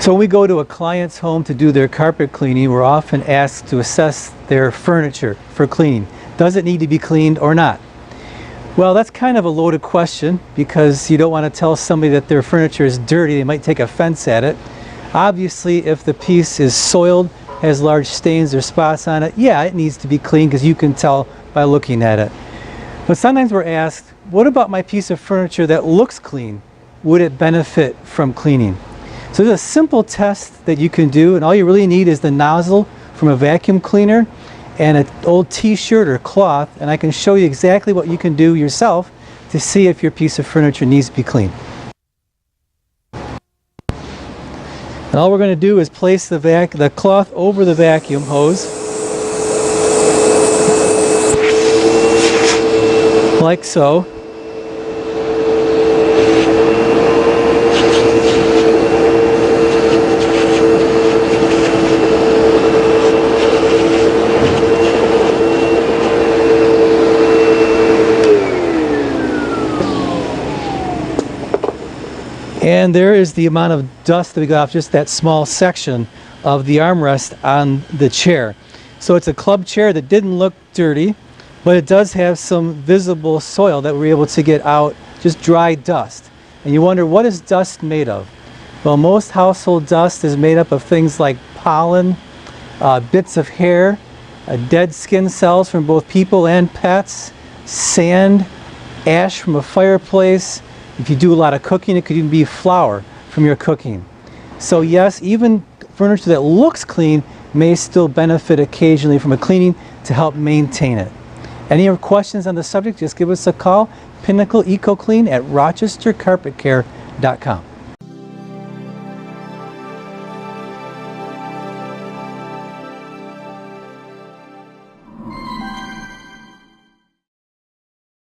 So when we go to a client's home to do their carpet cleaning, we're often asked to assess their furniture for cleaning. Does it need to be cleaned or not? Well, that's kind of a loaded question because you don't want to tell somebody that their furniture is dirty. They might take offense at it. Obviously, if the piece is soiled, has large stains or spots on it, yeah, it needs to be cleaned because you can tell by looking at it. But sometimes we're asked, what about my piece of furniture that looks clean? Would it benefit from cleaning? So there's a simple test that you can do, and all you really need is the nozzle from a vacuum cleaner and an old t-shirt or cloth, and I can show you exactly what you can do yourself to see if your piece of furniture needs to be cleaned. And all we're going to do is place the cloth over the vacuum hose, like so. And there is the amount of dust that we got off just that small section of the armrest on the chair. So it's a club chair that didn't look dirty, but it does have some visible soil that we're able to get out, just dry dust. And you wonder, what is dust made of? Well, most household dust is made up of things like pollen, bits of hair, dead skin cells from both people and pets, sand, ash from a fireplace. If you do a lot of cooking, it could even be flour from your cooking. So yes, even furniture that looks clean may still benefit occasionally from a cleaning to help maintain it. Any other questions on the subject, just give us a call. Pinnacle Eco Clean at rochestercarpetcare.com.